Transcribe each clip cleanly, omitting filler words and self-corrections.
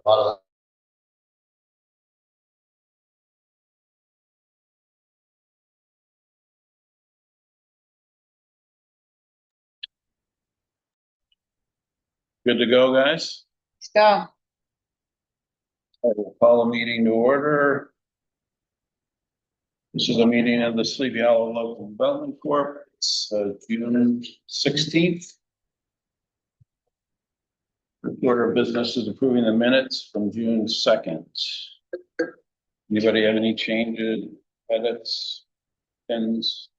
lot of Good to go, guys? Let's go. I will call a meeting to order. This is a meeting of the Sleepy Hollow Local Development Corp. It's June 16th. The order of business is approving the minutes from June 2nd. Anybody have any changes, edits, pins?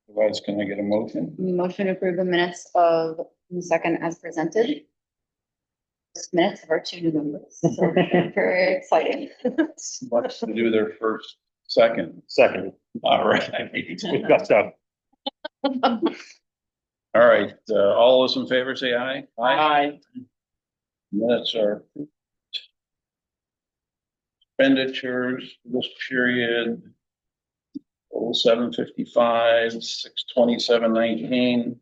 Otherwise, can I get a motion? Motion to approve the minutes of the second as presented. This minutes of our two new members. So very exciting. What's to do their first, second? Second. All right. Good stuff. All right, all those in favor say aye. Aye. Minutes are expenditures for this period. 755, 627.19.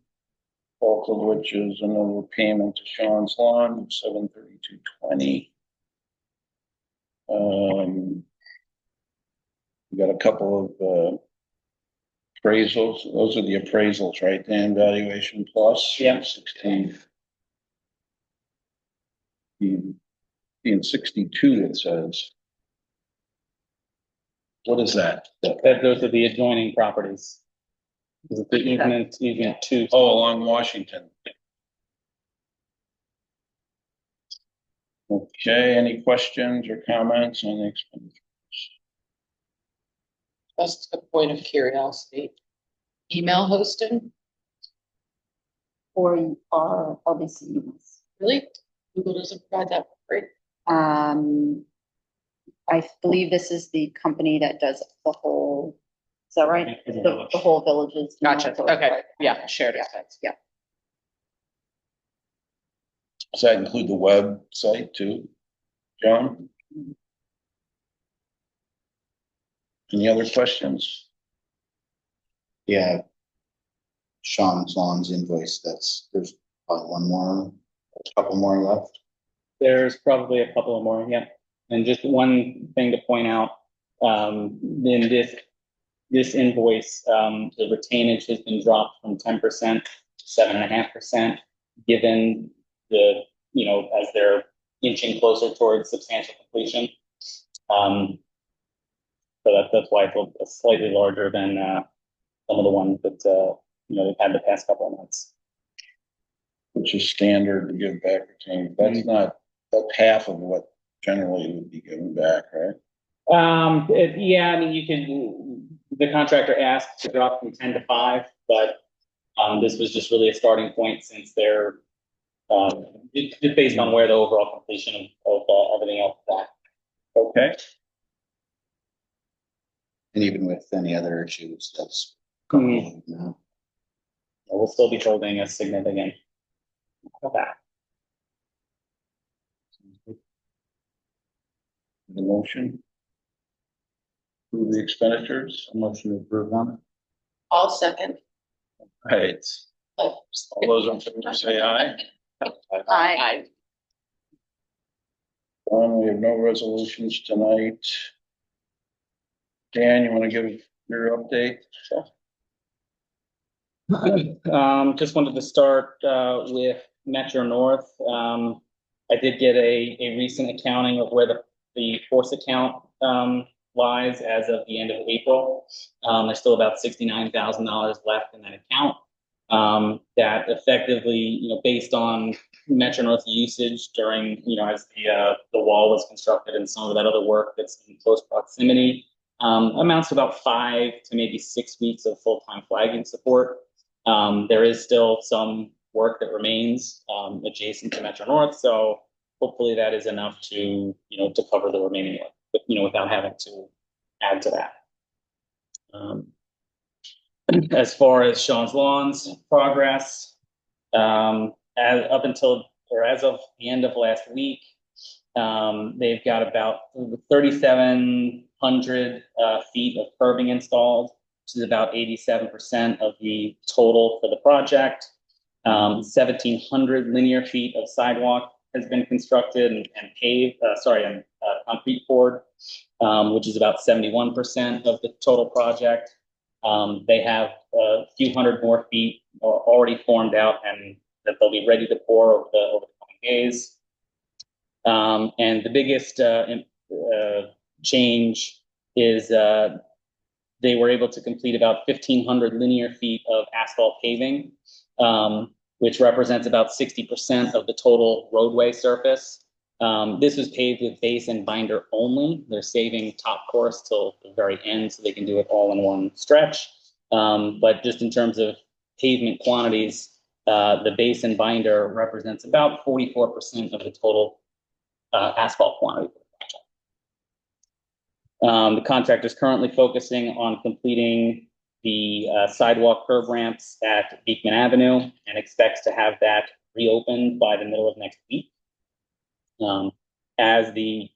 Bulk of which is another payment to Sean's Lawn, 732.20. We got a couple of appraisals. Those are the appraisals, right? Dan, valuation plus. Yeah. 16. Being 62, it says. What is that? Those are the adjoining properties. Is it the easement two? Oh, along Washington. Okay, any questions or comments on the expenditures? Just a point of curiosity. Email hosted, Or our LBC units. really? Google doesn't provide that for free. I believe this is the company that does the whole, is that right? The whole villages. Gotcha. Okay. Yeah, shared expense. Yeah. Does that include the website too, John? Any other questions? yeah. Sean's Lawn's invoice. There's probably one more, a couple more left. There's probably a couple of more, yeah. And just one thing to point out, in this invoice, the retainage has been dropped from 10% to 7.5%, given the, as they're inching closer towards substantial completion. So that's why it's slightly larger than some of the ones that they've had the past couple of months. Which is standard to give back retained. That's not, that's half of what generally would be given back, right? Yeah, I mean, the contractor asked to drop from 10 to 5, but this was just really a starting point since they're just based on where the overall completion of everything else is at. Okay. And even with any other issues, that's. We'll still be holding a significant back. The motion. Approve the expenditures. A motion to approve them. All second. Right. All those in favor say aye. Aye. We have no resolutions tonight. Dan, you want to give your update? Just wanted to start with Metro North. I did get a recent accounting of where the force account lies as of the end of April. There's still about $69,000 left in that account. That effectively, based on Metro North usage during, as the wall was constructed and some of that other work that's in close proximity, amounts to about 5 to maybe 6 weeks of full-time flagging support. There is still some work that remains adjacent to Metro North, so hopefully that is enough to to cover the remaining work, but without having to add to that. As far as Sean's Lawns progress, as of the end of last week, they've got about 3,700 feet of curbing installed, which is about 87% of the total for the project. 1,700 linear feet of sidewalk has been constructed and paved, and concrete poured, which is about 71% of the total project. They have a few hundred more feet already formed out and that they'll be ready to pour over the coming days. And the biggest change is they were able to complete about 1,500 linear feet of asphalt paving, which represents about 60% of the total roadway surface. This was paved with base and binder only. They're saving top course till the very end so they can do it all in one stretch. But just in terms of pavement quantities, the base and binder represents about 44% of the total asphalt quantity. The contractor is currently focusing on completing the sidewalk curb ramps at Beekman Avenue and expects to have that reopened by the middle of next week. As the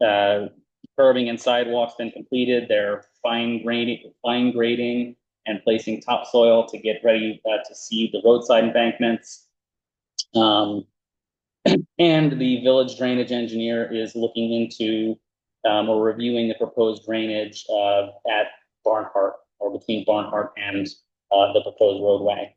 curbing and sidewalks been completed, they're fine grading and placing topsoil to get ready to seed the roadside embankments. And the village drainage engineer is looking into or reviewing the proposed drainage at Barnhart or between Barnhart and the proposed roadway.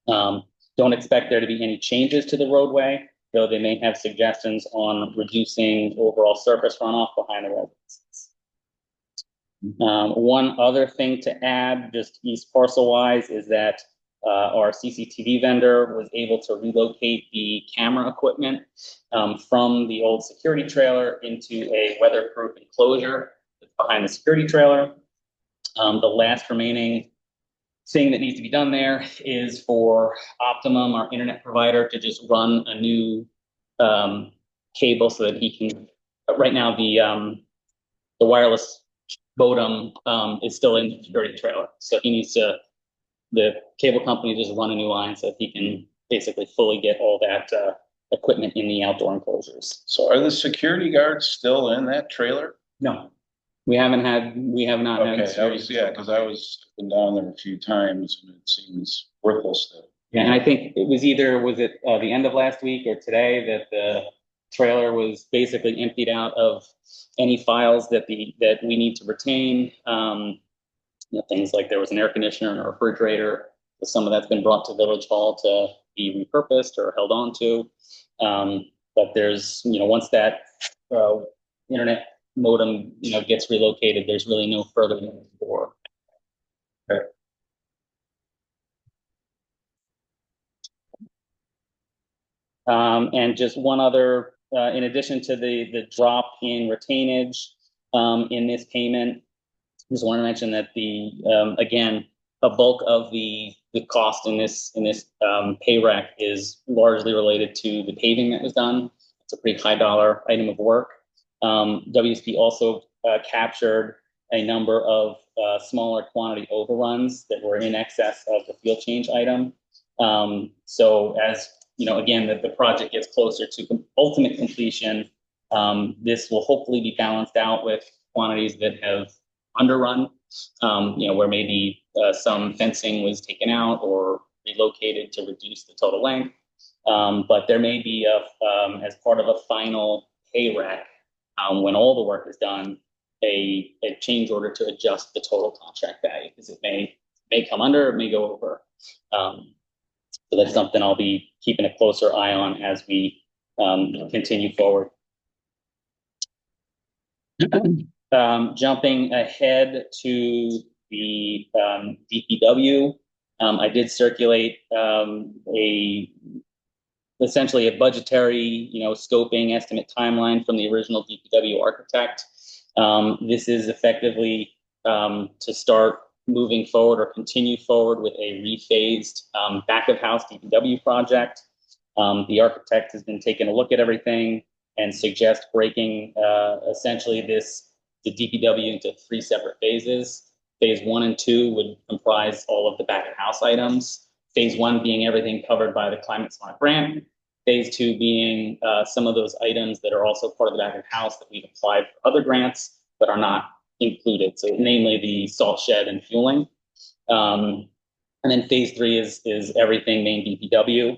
Don't expect there to be any changes to the roadway, though they may have suggestions on reducing overall surface runoff behind the residences. One other thing to add, just east parcel wise, is that our CCTV vendor was able to relocate the camera equipment from the old security trailer into a weatherproof enclosure behind the security trailer. The last remaining thing that needs to be done there is for Optimum, our internet provider, to just run a new cable so that he can. Right now, the wireless modem is still in the security trailer, so he needs to. The cable company just run a new line so that he can basically fully get all that equipment in the outdoor enclosures. So are the security guards still in that trailer? No, we have not had. Okay, because I was been down there a few times and it seems worthless to. Yeah, and I think it was the end of last week or today that the trailer was basically emptied out of any files that we need to retain. Things like there was an air conditioner and a refrigerator. Some of that's been brought to Village Hall to be repurposed or held on to. But there's, once that internet modem, gets relocated, there's really no further need for. Okay. And just one other, in addition to the drop in retainage in this payment, just want to mention that again, a bulk of the cost in this pay rec is largely related to the paving that was done. It's a pretty high dollar item of work. WSP also captured a number of smaller quantity overruns that were in excess of the field change item. So as again, that the project gets closer to ultimate completion, this will hopefully be balanced out with quantities that have underrun, where maybe some fencing was taken out or relocated to reduce the total length. But there may be as part of a final pay rec, when all the work is done, a change order to adjust the total contract value, because it may come under, it may go over. So that's something I'll be keeping a closer eye on as we continue forward. Jumping ahead to the DPW, I did circulate essentially a budgetary, scoping estimate timeline from the original DPW architect. This is effectively to start moving forward or continue forward with a rephased back of house DPW project. The architect has been taking a look at everything and suggest breaking essentially the DPW into 3 separate phases. Phase 1 and 2 would comprise all of the back of house items. Phase 1 being everything covered by the Climate Smart grant. Phase 2 being some of those items that are also part of the back of house that we've applied for other grants but are not included. So namely the salt shed and fueling. And then phase 3 is everything main DPW.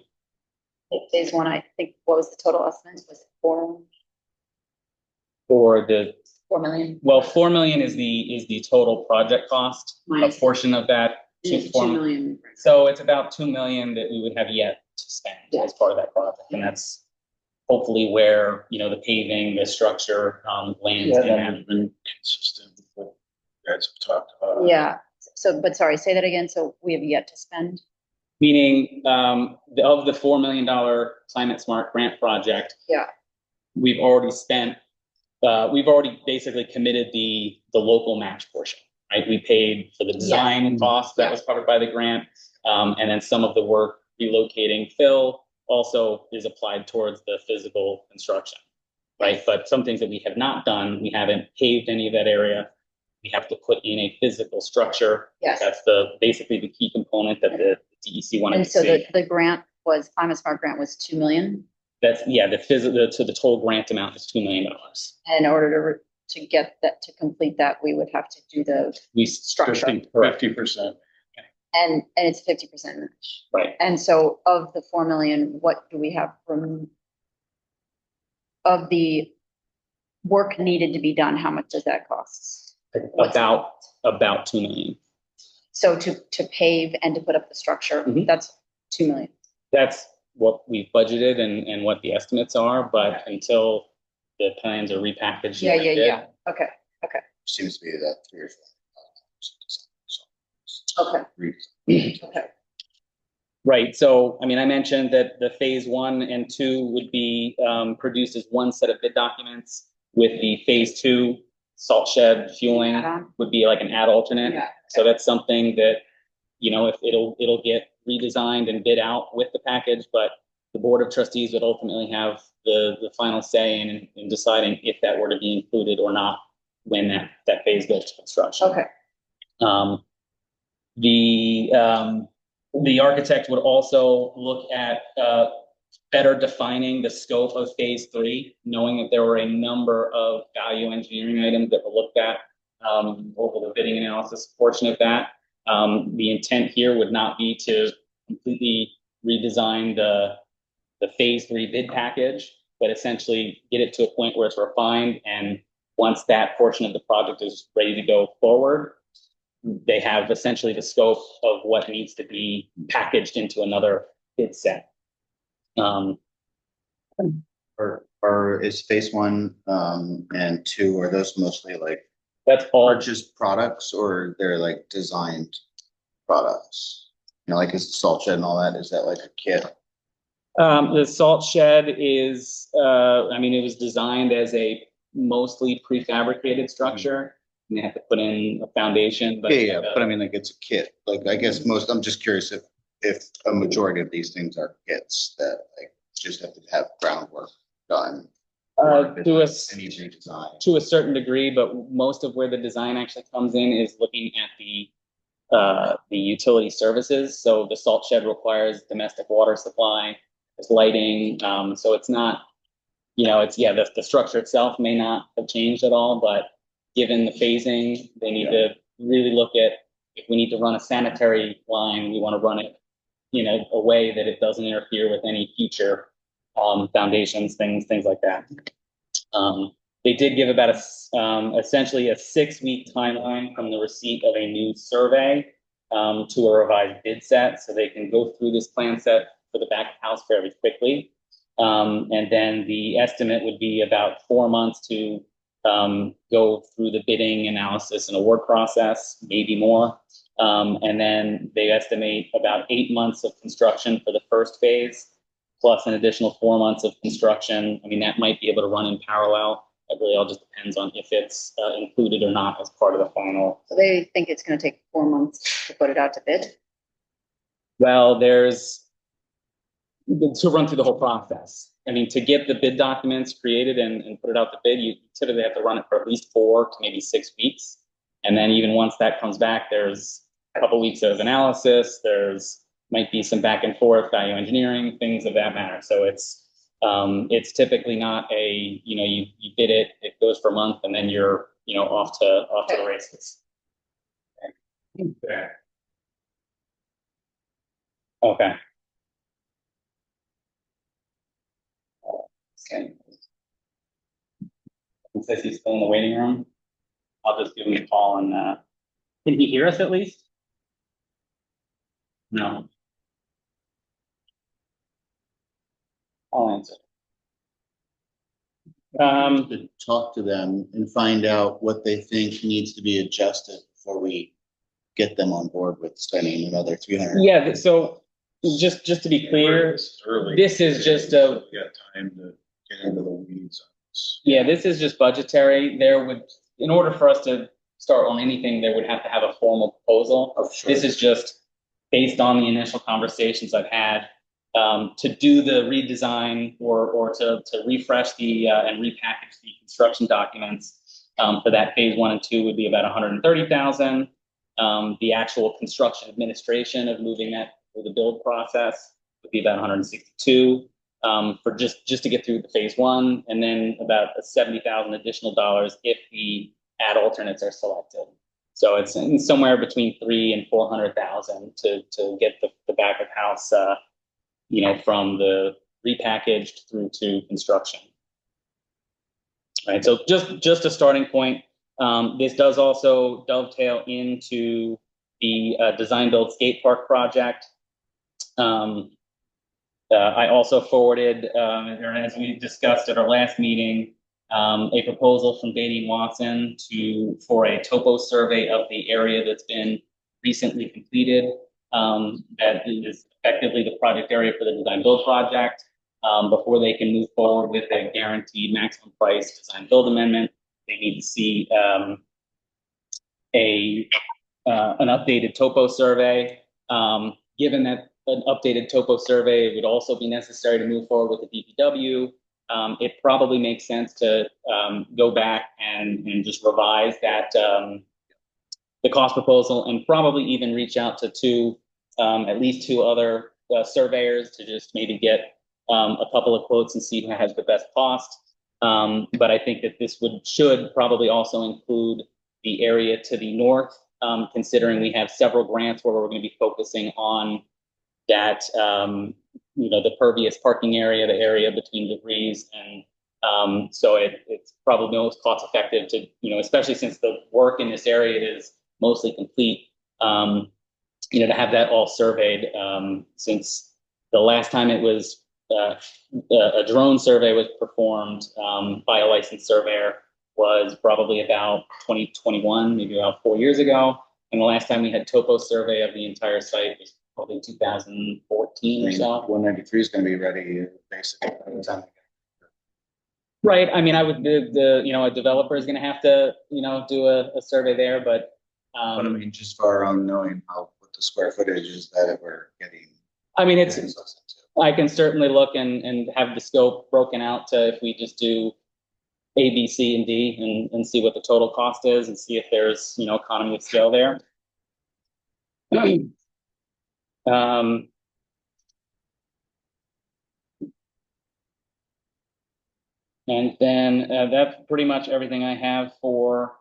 Phase one, I think, what was the total estimate? Was it For the, 4 million? well, 4 million is the total project cost. A Minus- portion of that. It's 4 2 million. So it's about 2 million that we would have yet to spend Yeah. as part of that project, and that's hopefully where, you know, the paving, the structure, lands Yeah, in that that. has been consistent with what you guys have talked about. Yeah, so, but sorry, say that again. So we have yet to spend? Meaning, of the $4 million Climate Smart Grant project. Yeah. We've already spent, we've already basically committed the local match portion, right? We paid for the design cost that was covered by the grant. And then some of the work relocating fill also is applied towards the physical construction, right? But some things that we have not done, we haven't paved any of that area. We have to put in a physical structure. Yes. That's basically the key component that the DEC wanted And to so see. the grant was, Climate Smart grant was 2 million. That's, yeah, so the total grant amount is $2 million. And in order to get that, to complete that, we would have to do the We structure. 50%. And it's 50% match. Right. And so of the 4 million, what do we have from? Of the work needed to be done, how much does that cost? What's About 2 million. So to pave and to put up the structure, Mhm. that's 2 million. That's what we've budgeted and what the estimates are, but until the plans are repackaged. Yeah, and yeah, bid, yeah. Okay, Seems to be that 3 or 4. okay, okay. Right, so, I mean, I mentioned that the phase 1 and 2 would be produced as one set of bid documents, with the phase 2 salt shed fueling Add-on. would be like an add alternate. Yeah. So that's something that, you know, if it'll get redesigned and bid out with the package, but the Board of Trustees would ultimately have the final say in deciding if that were to be included or not when that phase goes to construction. Okay, The architect would also look at better defining the scope of phase 3, knowing that there were a number of value engineering items that were looked at over the bidding analysis portion of that. The intent here would not be to completely redesign the phase 3 bid package, but essentially get it to a point where it's refined, and once that portion of the project is ready to go forward, they have essentially the scope of what needs to be packaged into another bid set. Or is phase 1 and 2, are those mostly like That's all. purchased products, or they're like designed products? You know, like is the salt shed and all that, is that like a kit? The salt shed is, I mean, it was designed as a mostly prefabricated structure. And they have to put in a foundation, but. Yeah, but I mean, like it's a kit, like I guess I'm just curious if a majority of these things are kits that like just have to have groundwork done. To Any redesign. a certain degree, but most of where the design actually comes in is looking at the utility services. So the salt shed requires domestic water supply, there's lighting, so it's not, you know, it's, yeah, the structure itself may not have changed at all, but given the phasing, they need to really look at, if we need to run a sanitary line, we want to run it, you know, a way that it doesn't interfere with any future foundations, things like that. They did give about essentially a 6-week timeline from the receipt of a new survey to a revised bid set, so they can go through this plan set for the back of house fairly quickly. And then the estimate would be about 4 months to go through the bidding analysis and award process, maybe more. And then they estimate about 8 months of construction for the first phase, plus an additional 4 months of construction. I mean, that might be able to run in parallel. It really all just depends on if it's included or not as part of the final. so they think it's gonna take 4 months to put it out to bid? Well, there's to run through the whole process. I mean, to get the bid documents created and put it out to bid, you typically have to run it for at least 4 to maybe 6 weeks. And then even once that comes back, there's a couple weeks of analysis. There's might be some back and forth, value engineering, things of that matter. So it's typically not a, you know, you bid it, it goes for a month, and then you're, you know, off to the races. Okay. Okay. He says he's still in the waiting room. I'll just give him a call and, can he hear us at least? No. I'll answer. To talk to them and find out what they think needs to be adjusted before we get them on board with spending another 300. Yeah, so just to be clear, Early. this is just a, We got time to get into the weeds on this. yeah, this is just budgetary. There would, in order for us to start on anything, there would have to have a formal proposal. Oh, sure. This is just based on the initial conversations I've had, to do the redesign or to refresh the, and repackage the construction documents. For that phase 1 and 2 would be about 130,000. The actual construction administration of moving that through the build process would be about 162. For just to get through the phase 1, and then about 70,000 additional dollars if the ad alternates are selected. So it's somewhere between 300,000 and 400,000 to get the back of house, from the repackaged through to construction. Right. So just a starting point. This does also dovetail into the design build skate park project. I also forwarded, as we discussed at our last meeting, a proposal from Beatty Watson for a topo survey of the area that's been recently completed. That is effectively the project area for the design build project. Before they can move forward with a guaranteed maximum price design build amendment, they need to see an updated topo survey. Given that an updated topo survey would also be necessary to move forward with the DPW, it probably makes sense to go back and just revise that the cost proposal, and probably even reach out to at least 2 other surveyors to just maybe get a couple of quotes and see who has the best cost. But I think that this should probably also include the area to the north, considering we have several grants where we're going to be focusing on that, the pervious parking area, the area between DeVries, and so it's probably most cost effective to, especially since the work in this area is mostly complete, to have that all surveyed, since the last time it was a drone survey was performed by a licensed surveyor was probably about 2021, maybe about 4 years ago. And the last time we had topo survey of the entire site was probably 2014 or so. 193 is going to be ready basically by the time. Right. I mean, I would, a developer is going to have to, do a survey there, but. But I mean, just for our own knowing what the square footage is that we're getting. I mean, I can certainly look and have the scope broken out to, if we just do A, B, C, and D, and see what the total cost is, and see if there's, economy of scale there. And then that's pretty much everything I have for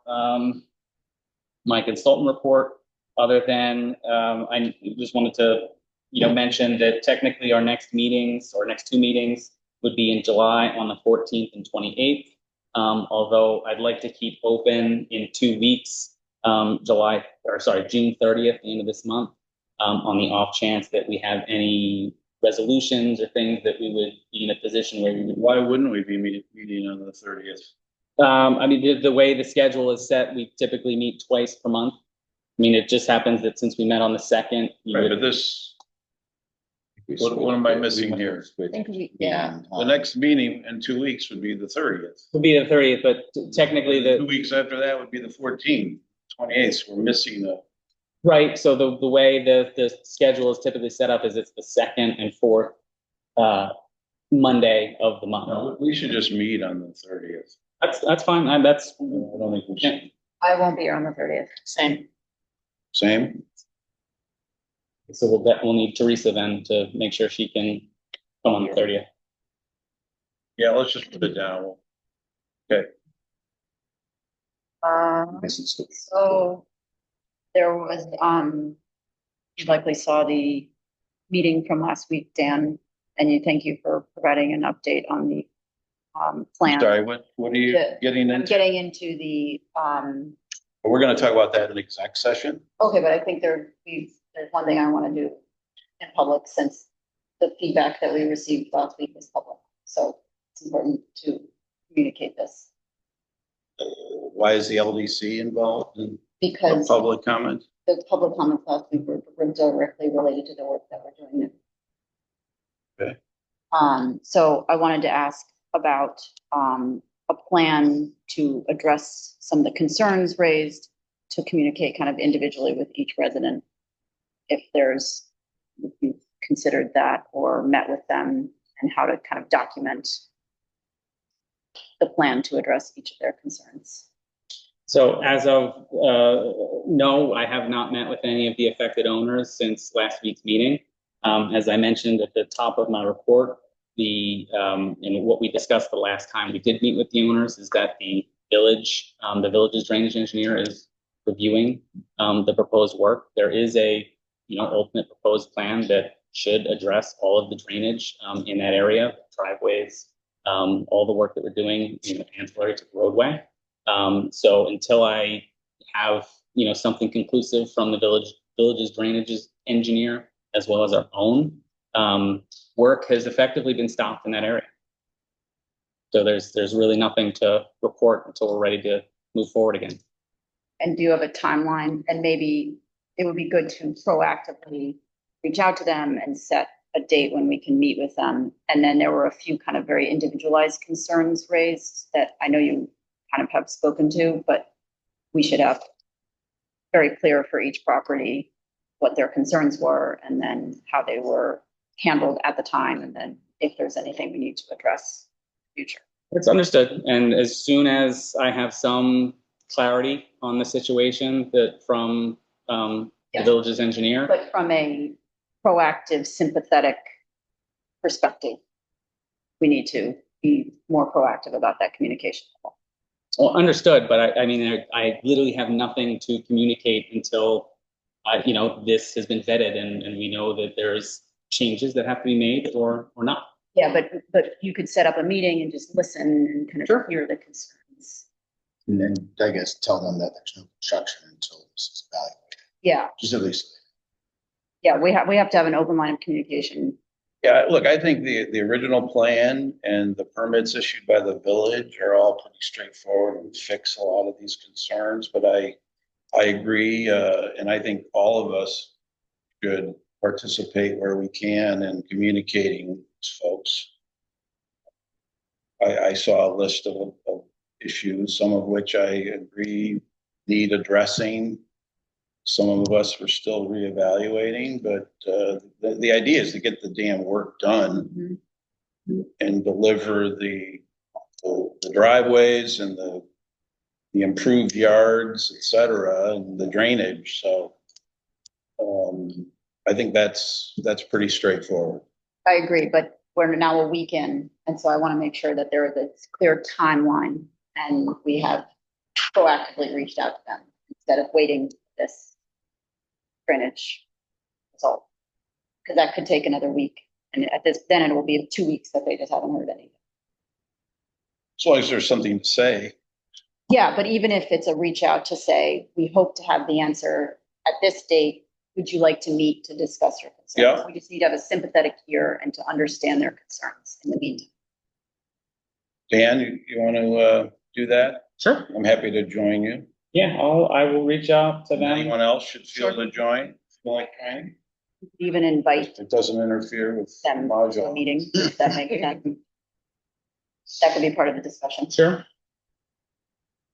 my consultant report, other than I just wanted to mention that technically our next 2 meetings would be in July on the 14th and 28th. Although I'd like to keep open in 2 weeks, June 30th, the end of this month, on the off chance that we have any resolutions or things that we would be in a position where we would. Why wouldn't we be meeting on the 30th? I mean, the way the schedule is set, we typically meet twice per month. I mean, it just happens that since we met on the 2nd. Right, but this, what am I missing here? I think Yeah. The next meeting in 2 weeks would be the 30th. Would be the 30th, but technically 2 weeks after that would be the 14th, 28th. We're missing right. So the way the schedule is typically set up is it's the 2nd and 4th Monday of the month. no, we should just meet on the 30th. That's fine. I don't think we should. I won't be here on the 30th. Same. Same? So we'll need Teresa then to make sure she can come on the 30th. Yeah, let's just put it down. Okay. So there was, you likely saw the meeting from last week, Dan, and thank you for providing an update on the plan. Sorry, what are you getting I'm into? getting into the, We're gonna talk about that in exec session. okay, but I think there's one thing I want to do in public since the feedback that we received last week was public. So it's important to communicate this Why is the LDC involved in the because public comment? the public comments last week were directly related to the work that we're doing. Okay. So I wanted to ask about, a plan to address some of the concerns raised, to communicate kind of individually with each resident. If you've considered that or met with them, and how to kind of document the plan to address each of their concerns. So as of, no, I have not met with any of the affected owners since last week's meeting. As I mentioned at the top of my report, and what we discussed the last time we did meet with the owners is that the village's drainage engineer is reviewing, the proposed work. There is a, ultimate proposed plan that should address all of the drainage, in that area, driveways, all the work that we're doing, ancillary to the roadway. So until I have, something conclusive from the village's drainage engineer, as well as our own, work has effectively been stopped in that area. So there's really nothing to report until we're ready to move forward again. And do you have a timeline? And maybe it would be good to proactively reach out to them and set a date when we can meet with them. And then there were a few kind of very individualized concerns raised that I know you kind of have spoken to, but we should have very clear for each property what their concerns were and then how they were handled at the time. And then if there's anything we need to address in the future. It's understood. And as soon as I have some clarity on the situation from the village's engineer. But from a proactive, sympathetic perspective, we need to be more proactive about that communication. Well, understood, but I literally have nothing to communicate until, this has been vetted and we know that there's changes that have to be made or not. Yeah, but you could set up a meeting and just listen and kind of hear the concerns. And then I guess tell them that there's no construction until this is evaluated, Yeah, just at least. yeah, we have to have an open line of communication. Yeah, look, I think the original plan and the permits issued by the village are all pretty straightforward and fix a lot of these concerns, but I agree, and I think all of us should participate where we can in communicating with folks. I saw a list of issues, some of which I agree need addressing. Some of us were still reevaluating, but the idea is to get the damn work done and deliver the driveways and the improved yards, et cetera, and the drainage. So I think that's pretty straightforward. I agree, but we're now a week in, and so I want to make sure that there is a clear timeline and we have proactively reached out to them instead of waiting for this drainage result. Because that could take another week, and then it will be 2 weeks that they just haven't heard anything. As long as there's something to say. Yeah, but even if it's a reach out to say, we hope to have the answer at this date, would you like to meet to discuss your concerns? Yeah. We just need to have a sympathetic ear and to understand their concerns in the meantime. Dan, you want to do that? Sure. I'm happy to join you. Yeah, I will reach out to them. Anyone else should feel Sure. to join? Feel like joining? Even invite It doesn't interfere with them to a module. meeting, if that makes sense. That could be part of the discussion. Sure.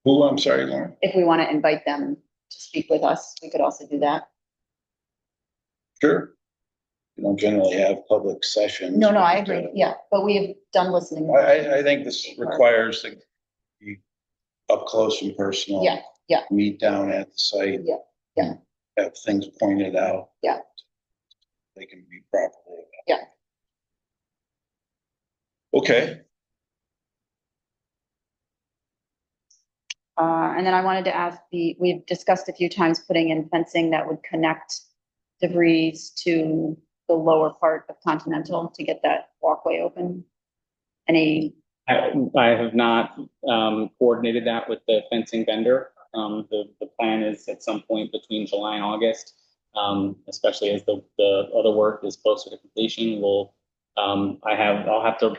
Who, I'm sorry, Lauren? If we want to invite them to speak with us, we could also do that. Sure. You don't generally have public sessions. No, I but, agree. Yeah, but we have done listening. I think this requires to be up close and personal. Yeah. Meet down at the site. Yeah. Have things pointed out. Yeah. They can be properly. Yeah. Okay. And then I wanted to ask we've discussed a few times putting in fencing that would connect debris to the lower part of Continental to get that walkway open. Any I have not coordinated that with the fencing vendor. The plan is at some point between July and August, especially as the other work is closer to completion. I'll have to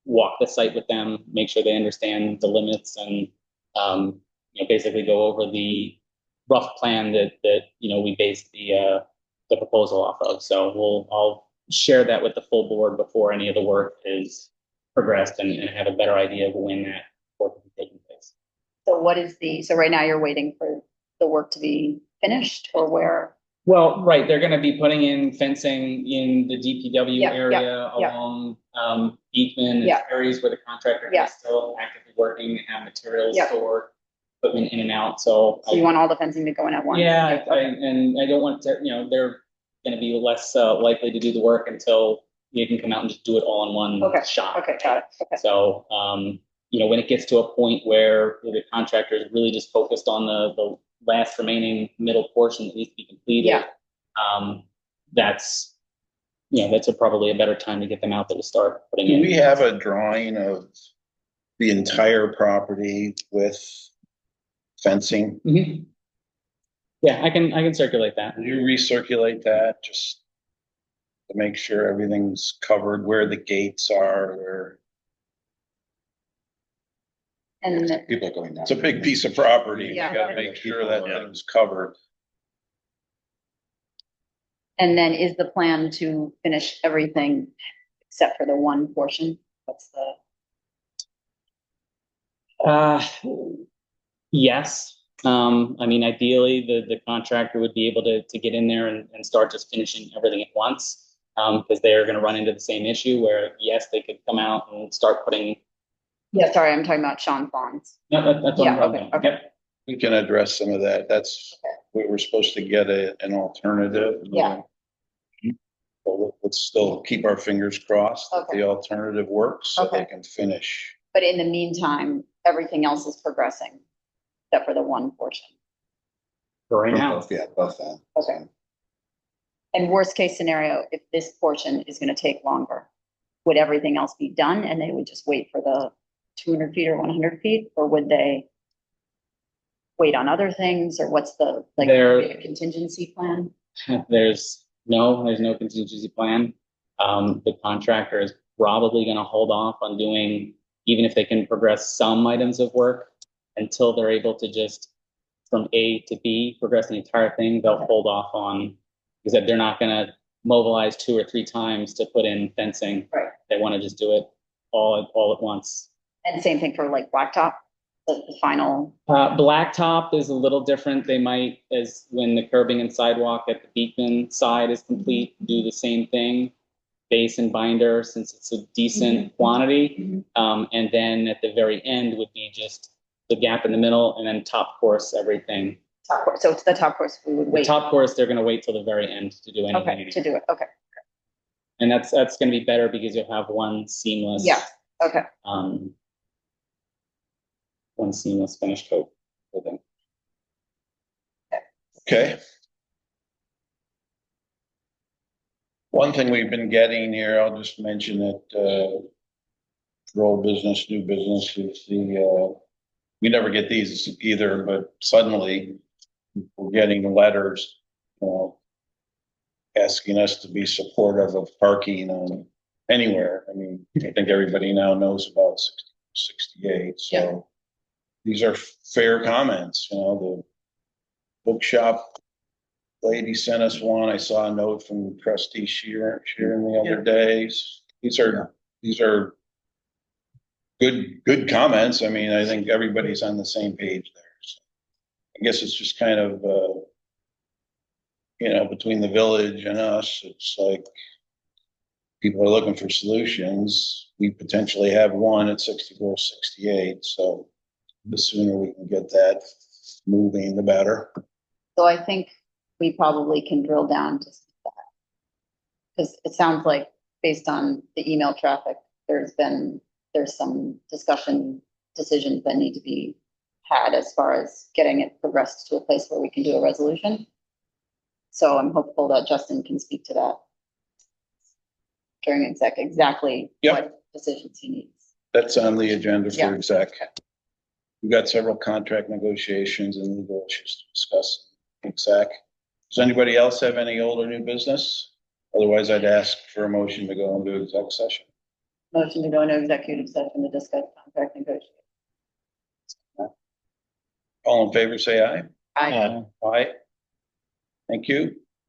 walk the site with them, make sure they understand the limits and, basically go over the rough plan that we based the proposal off of. So I'll share that with the full board before any of the work is progressed and have a better idea of when that work will be taking place. So right now you're waiting for the work to be finished or where? Well, right, they're gonna be putting in fencing in the DPW Yeah, area yeah. along Beekman, Yeah. areas where the contractor Yeah. is still actively working, and have materials Yeah. stored, equipment in and out, so. So you want all the fencing to go in at once? Yeah, Okay. and I don't want to, they're gonna be less likely to do the work until you can come out and just do it all in one Okay, shot. okay, got it, okay. So, when it gets to a point where the contractor is really just focused on the last remaining middle portion that needs to be completed. Yeah. That's, probably a better time to get them out there to start putting Do in. we have a drawing of the entire property with fencing? Mhm. Yeah, I can circulate that. Can you recirculate that just to make sure everything's covered, where the gates are, where And then- People are going down. it's a big piece of property. You Yeah. gotta make sure that thing's covered. and then is the plan to finish everything except for the one portion? What's the, Yes. Ideally, the contractor would be able to get in there and start just finishing everything at once. Because they are gonna run into the same issue where, yes, they could come out and start putting. yeah, sorry, I'm talking about Sean Fons. No, that's what I'm Yeah, talking okay, about. okay. Yep. We can address some of that. That's, Okay. we were supposed to get an alternative. Yeah. But let's still keep our fingers crossed that Okay. the alternative works so they Okay. can finish. But in the meantime, everything else is progressing except for the one portion. For right now. Both, yeah, both ends. Okay. And worst case scenario, if this portion is gonna take longer, would everything else be done and they would just wait for the 200 feet or 100 feet? Or would they wait on other things, or what's the, like, There- a contingency plan? There's no contingency plan. The contractor is probably gonna hold off on doing, even if they can progress some items of work, until they're able to just, from A to B, progress the entire thing. They'll Okay. hold off on, because they're not gonna mobilize 2 or 3 times to put in fencing. Right. They wanna just do it all at once. And same thing for like blacktop, the final, Blacktop is a little different. They might, as when the curbing and sidewalk at the Beekman side is complete, do the same thing. Base and binder, since it's a decent quantity. And then at the very end would be just the gap in the middle, and then top course everything. top course. So it's the top course, we would The wait. top course, they're gonna wait till the very end to do Okay, anything. to do it, okay, And that's gonna be better because you'll have one seamless. yeah, okay. One seamless finish coat for them. Okay. One thing we've been getting here, I'll just mention it, for old business, new business, is we never get these either, but suddenly we're getting letters, asking us to be supportive of parking on anywhere. I mean, I think everybody now knows about 68, Yeah. so these are fair comments, the bookshop lady sent us one. I saw a note from trustee Sheeran the other days. These are good comments. I mean, I think everybody's on the same page there. So I guess it's just kind of, between the village and us, it's like people are looking for solutions. We potentially have one at 6468. So the sooner we can get that moving, the better. So I think we probably can drill down to that. Because it sounds like, based on the email traffic, there's some discussion decisions that need to be had as far as getting it progressed to a place where we can do a resolution. So I'm hopeful that Justin can speak to that during exactly Yep. what decisions he needs. That's on the agenda Yeah. for exec. We've got several contract negotiations and legal issues to discuss in exec. Does anybody else have any old or new business? Otherwise, I'd ask for a motion to go into exec session. Motion to go into executive session to discuss contract negotiations. All in favor, say aye. I, Aye. Thank you.